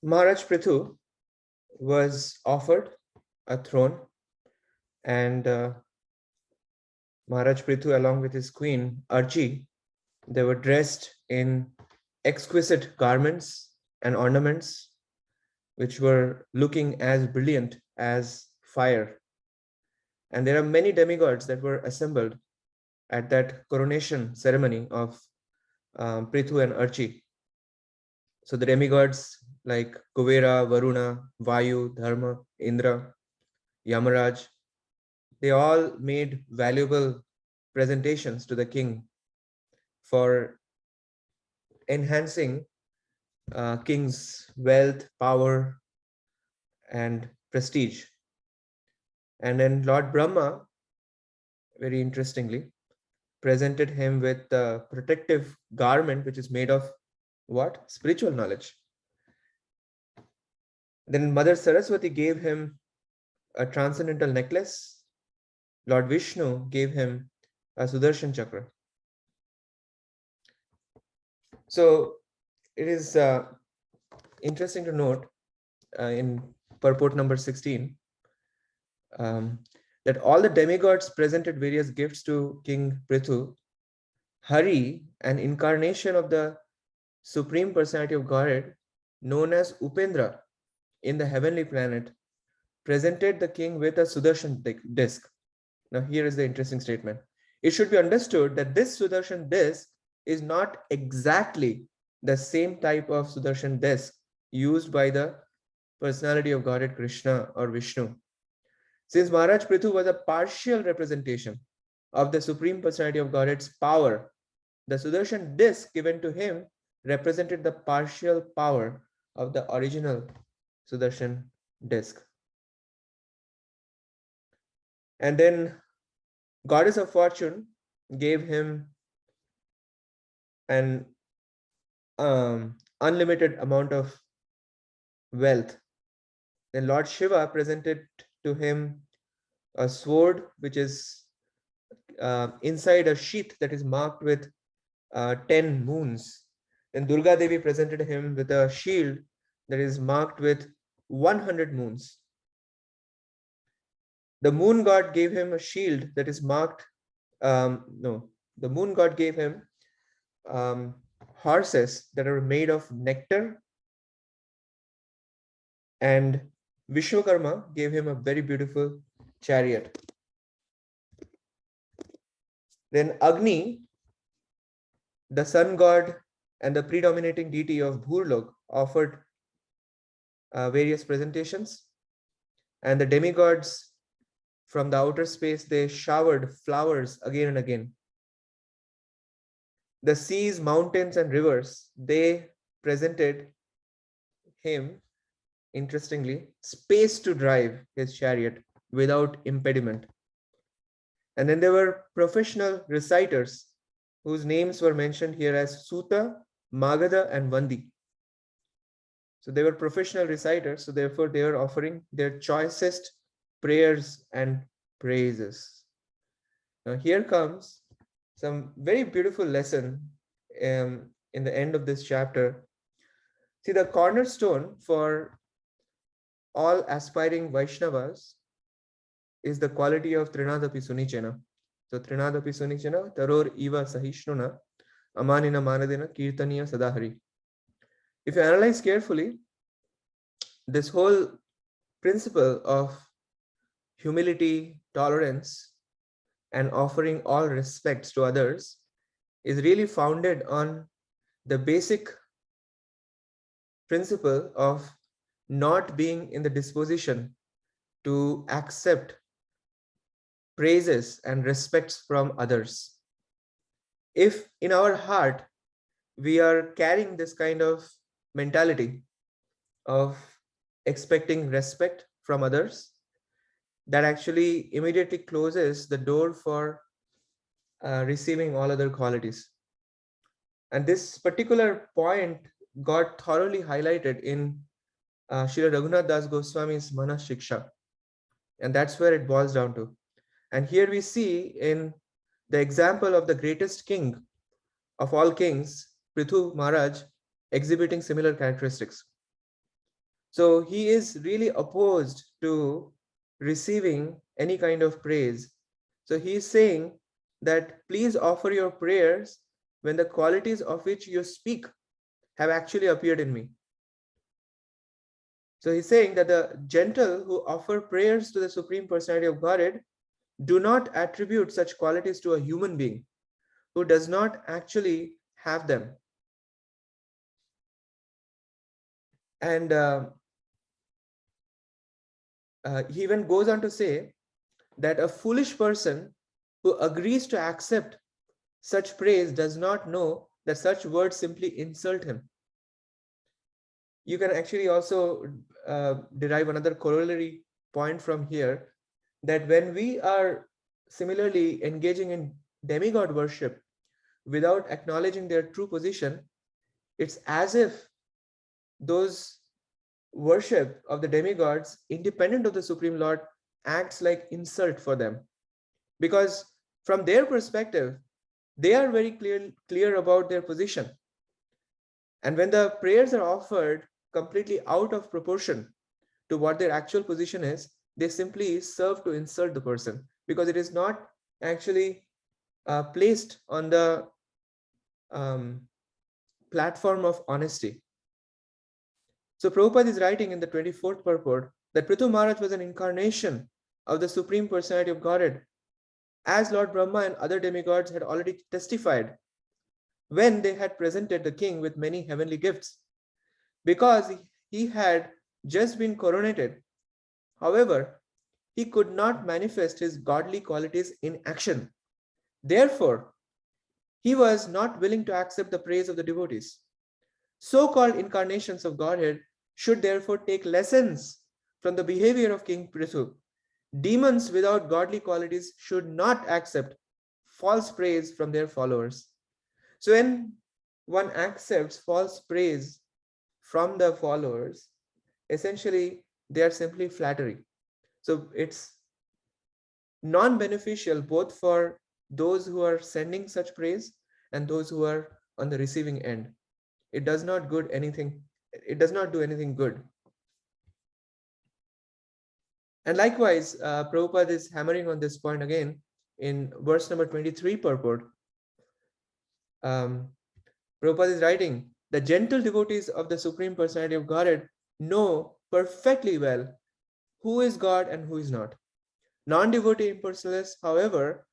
Maharaj Pṛthu was offered a throne, and Maharaj Pṛthu, along with his queen Archie, they were dressed in exquisite garments and ornaments, which were looking as brilliant as fire. And there are many demigods that were assembled at that coronation ceremony of Pṛthu and Archie. So the demigods like Kuvera, Varuna, Vayu, Dharma, Indra, Yamaraj, they all made valuable presentations to the king for enhancing king's wealth, power, and prestige. And then Lord Brahma, very interestingly, presented him with a protective garment which is made of what? Spiritual knowledge. Then Mother Saraswati gave him a transcendental necklace. Lord Vishnu gave him a Sudarshan Chakra. So it is interesting to note in purport number 16 that all the demigods presented various gifts to King Pṛthu. Hari, an incarnation of the Supreme Personality of Godhead, known as Upendra in the heavenly planet, presented the king with a Sudarshan disc. Now, here is the interesting statement. It should be understood that this Sudarshan disc is not exactly the same type of Sudarshan disc used by the personality of Godhead Krishna or Vishnu. Since Maharaj Pṛthu was a partial representation of the Supreme Personality of Godhead's power, the Sudarshan disc given to him represented the partial power of the original Sudarshan disc. And then Goddess of Fortune gave him an unlimited amount of wealth. Then Lord Shiva presented to him a sword which is inside a sheath that is marked with 10 moons. Then Durga Devi presented him with a shield that is marked with 100 moons. The moon god gave him a shield that is marked, the moon god gave him horses that are made of nectar, and Vishwakarma gave him a very beautiful chariot. Then Agni, the sun god and the predominating deity of Bhurlok, offered various presentations, and the demigods from the outer space, they showered flowers again and again. The seas, mountains, and rivers, they presented him, interestingly, space to drive his chariot without impediment. And then there were professional reciters whose names were mentioned here as Suta, Magadha, and Vandi. So they were professional reciters, so therefore they were offering their choicest prayers and praises. Now here comes some very beautiful lesson in the end of this chapter. See, the cornerstone for all aspiring Vaishnavas is the quality of Trinadapi Sunichena. So Trinadapi Sunichena, Taror Iva Sahishnuna, Amanina Manadina, Kirtaniya Sadahari. If you analyze carefully, this whole principle of humility, tolerance, and offering all respects to others is really founded on the basic principle of not being in the disposition to accept praises and respects from others. If in our heart we are carrying this kind of mentality of expecting respect from others, that actually immediately closes the door for receiving all other qualities. And this particular point got thoroughly highlighted in Srila Raghunath Das Goswami's Mana Shiksha. And that's where it boils down to. And here we see in the example of the greatest king of all kings, Pṛthu Maharaj, exhibiting similar characteristics. So he is really opposed to receiving any kind of praise. So he is saying that please offer your prayers when the qualities of which you speak have actually appeared in me. So he's saying that the gentle who offer prayers to the Supreme Personality of Godhead do not attribute such qualities to a human being who does not actually have them. And he even goes on to say that a foolish person who agrees to accept such praise does not know that such words simply insult him. You can actually also derive another corollary point from here, that when we are similarly engaging in demigod worship without acknowledging their true position, it's as if those worship of the demigods, independent of the Supreme Lord, acts like insult for them. Because from their perspective, they are very clear about their position. And when the prayers are offered completely out of proportion to what their actual position is, they simply serve to insult the person, because it is not actually placed on the um, platform of honesty. So Prabhupada is writing in the 24th purport that Pṛthu Maharaj was an incarnation of the Supreme Personality of Godhead, as Lord Brahma and other demigods had already testified when they had presented the king with many heavenly gifts, because he had just been coronated. However, he could not manifest his godly qualities in action. Therefore, he was not willing to accept the praise of the devotees. So-called incarnations of Godhead should therefore take lessons from the behavior of King Pṛthu. Demons without godly qualities should not accept false praise from their followers. So when one accepts false praise from the followers, essentially they are simply flattery. So it's non-beneficial both for those who are sending such praise and those who are on the receiving end. It does not do anything good. And likewise, Prabhupada is hammering on this point again in verse number 23 purport. Prabhupada is writing, the gentle devotees of the Supreme Personality of Godhead know perfectly well who is God and who is not. Non-devotee impersonalists, however,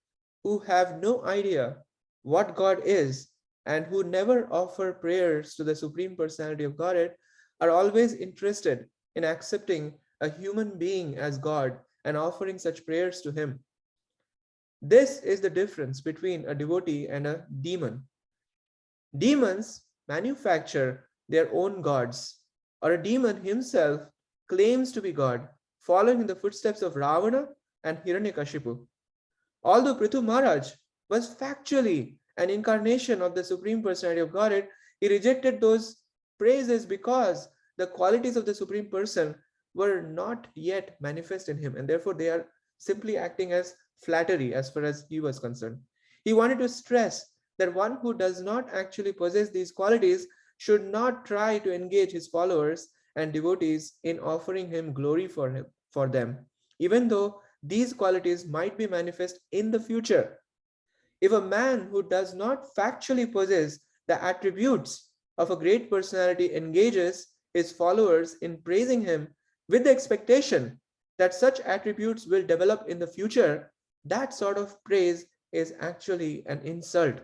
who have no idea what God is and who never offer prayers to the Supreme Personality of Godhead, are always interested in accepting a human being as God and offering such prayers to him. This is the difference between a devotee and a demon. Demons manufacture their own gods, or a demon himself claims to be God, following in the footsteps of Ravana and Hiranyakashipu. Although Pṛthu Maharaj was factually an incarnation of the Supreme Personality of Godhead, he rejected those praises because the qualities of the Supreme Person were not yet manifest in him, and therefore they are simply acting as flattery as far as he was concerned. He wanted to stress that one who does not actually possess these qualities should not try to engage his followers and devotees in offering him glory for them, even though these qualities might be manifest in the future. If a man who does not factually possess the attributes of a great personality engages his followers in praising him with the expectation that such attributes will develop in the future, that sort of praise is actually an insult.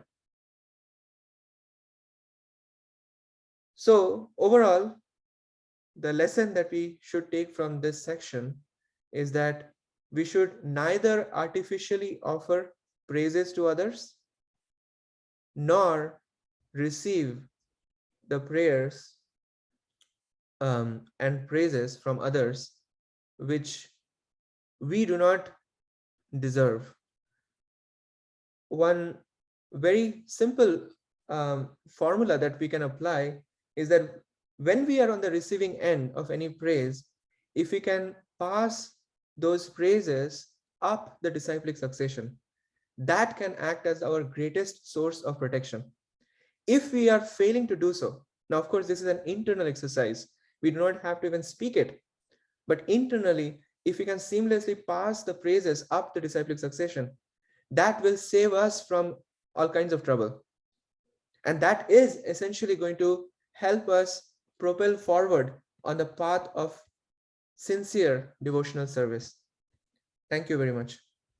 So overall, the lesson that we should take from this section is that we should neither artificially offer praises to others nor receive the prayers and praises from others which we do not deserve. One very simple formula that we can apply is that when we are on the receiving end of any praise, if we can pass those praises up the disciplic succession, that can act as our greatest source of protection. If we are failing to do so, now of course this is an internal exercise, We do not have to even speak it. But internally, if we can seamlessly pass the praises up the disciplic succession, that will save us from all kinds of trouble. And that is essentially going to help us propel forward on the path of sincere devotional service. Thank you very much.